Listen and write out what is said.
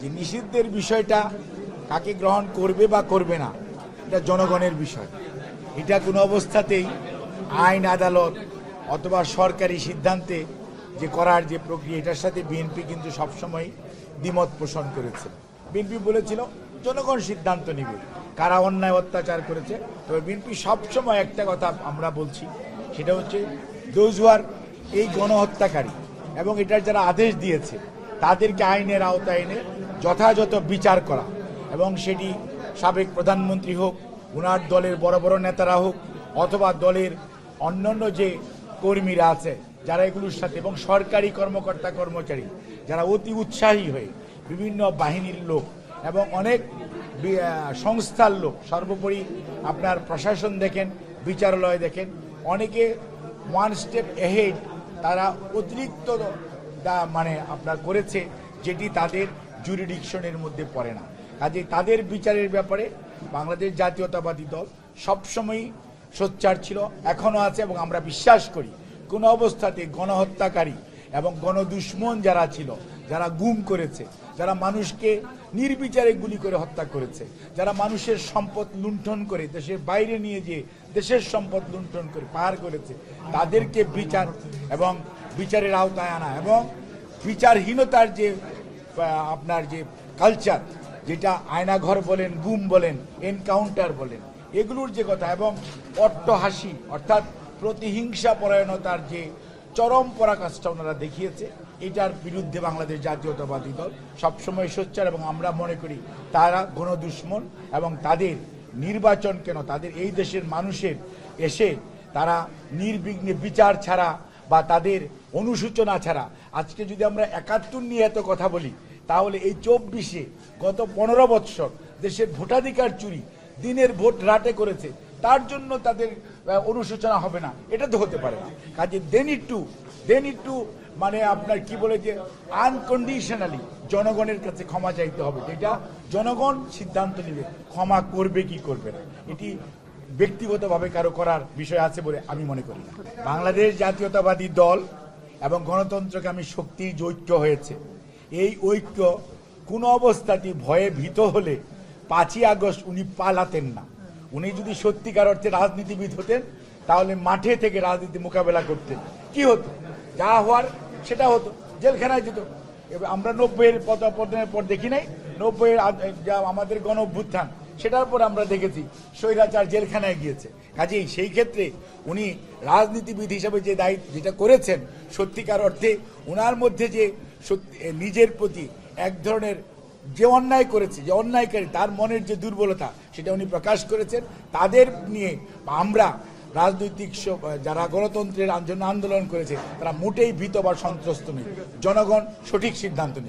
যে নিষিদ্ধের বিষয়টা কাকে গ্রহণ করবে বা করবে না এটা জনগণের বিষয়। এটা কোনো অবস্থাতেই আইন আদালত অথবা সরকারি সিদ্ধান্তে যে করার যে প্রক্রিয়া, এটার সাথে বিএনপি কিন্তু সবসময় দ্বিমত পোষণ করেছে। বিএনপি বলেছিল জনগণ সিদ্ধান্ত নেবে কারা অন্যায় অত্যাচার করেছে। তবে বিএনপি সবসময় একটা কথা আমরা বলছি, সেটা হচ্ছে দোজুয়ার এই গণহত্যাকারী এবং এটার যারা আদেশ দিয়েছে তাদেরকে আইনের আওতায় এনে যথাযথ বিচার করা, এবং সেটি সাবেক প্রধানমন্ত্রী হোক, ওনার দলের বড় বড় নেতারা হোক, অথবা দলের অন্যান্য যে কর্মীরা আছে যারা এগুলোর সাথে, এবং সরকারি কর্মকর্তা কর্মচারী যারা অতি উৎসাহী হয়ে বিভিন্ন বাহিনীর লোক এবং অনেক সংস্থার লোক, সর্বোপরি আপনার প্রশাসন দেখেন, বিচারালয় দেখেন, অনেকে ওয়ান স্টেপ এহেড তারা অতিরিক্ত মানে আপনার করেছে যেটি তাদের জুরিডিকশনের মধ্যে পড়ে না। কাজে তাদের বিচারের ব্যাপারে বাংলাদেশ জাতীয়তাবাদী দল সবসময়ই সোচ্চার ছিল, এখনও আছে, এবং আমরা বিশ্বাস করি কোনো অবস্থাতে গণহত্যাকারী এবং গণদুশ্মন যারা ছিল, যারা গুম করেছে, যারা মানুষকে নির্বিচারে গুলি করে হত্যা করেছে, যারা মানুষের সম্পদ লুণ্ঠন করে দেশের বাইরে নিয়ে গিয়ে দেশের সম্পদ লুণ্ঠন করে পাহাড় করেছে, তাদেরকে বিচার এবং বিচারের আওতায় আনা, এবং বিচারহীনতার যে আপনার যে কালচার, যেটা আয়নাঘর বলেন, গুম বলেন, এনকাউন্টার বলেন, এগুলোর যে কথা, এবং অট্টহাসি অর্থাৎ প্রতিহিংসা পরায়ণতার যে চরম পরাকাষ্ঠা ওনারা দেখিয়েছে, এটার বিরুদ্ধে বাংলাদেশ জাতীয়তাবাদী দল সবসময় সোচ্চার। এবং আমরা মনে করি তারা গণদুশ্মন, এবং তাদের নির্বাচন কেন, তাদের এই দেশের মানুষের এসে তারা নির্বিঘ্নে বিচার ছাড়া বা তাদের অনুসূচনা ছাড়া, আজকে যদি আমরা ৭১ নিয়ে এত কথা বলি, তাহলে এই ২৪-এ গত ১৫ বৎসর দেশের ভোটাধিকার চুরি, দিনের ভোট রাতে করেছে, তার জন্য তাদের অনুশোচনা হবে না, এটা তো হতে পারে না। কাজে দে নিড টু মানে আপনার কি বলে যে আনকন্ডিশনালি জনগণের কাছে ক্ষমা চাইতে হবে, যেটা জনগণ সিদ্ধান্ত নেবে ক্ষমা করবে কি করবে না। এটি ব্যক্তিগতভাবে কারো করার বিষয় আছে বলে আমি মনে করি না। বাংলাদেশ জাতীয়তাবাদী দল এবং গণতন্ত্রকামী শক্তির যে ঐক্য হয়েছে, এই ঐক্য কোনো অবস্থাতেই ভয়ে ভীত হলে ৫ই আগস্ট উনি পালাতেন না। উনি যদি সত্যিকার অর্থে রাজনীতিবিদ হতেন, তাহলে মাঠে থেকে রাজনীতি মোকাবেলা করতেন। কি হতো? যা হওয়ার সেটা হতো, জেলখানায় যেত। এবার আমরা ৯০-এর পতনের পর দেখি নাই, ৯০-এর যা আমাদের গণ অভ্যুত্থান, সেটার পর আমরা দেখেছি স্বৈরাচার জেলখানায় গিয়েছে। কাজেই সেই ক্ষেত্রে উনি রাজনীতিবিদ হিসাবে যে দায়িত্ব যেটা করেছেন, সত্যিকার অর্থে ওনার মধ্যে যে নিজের প্রতি এক ধরনের যে অন্যায় করেছে, যে অন্যায়কারী, তার মনের যে দুর্বলতা, সেটা উনি প্রকাশ করেছেন। তাদের নিয়ে আমরা রাজনৈতিক যারা গণতন্ত্রের জন্য আন্দোলন করেছে, তারা মোটেই ভীত বা সন্ত্রস্ত নেই। জনগণ সঠিক সিদ্ধান্ত নেই।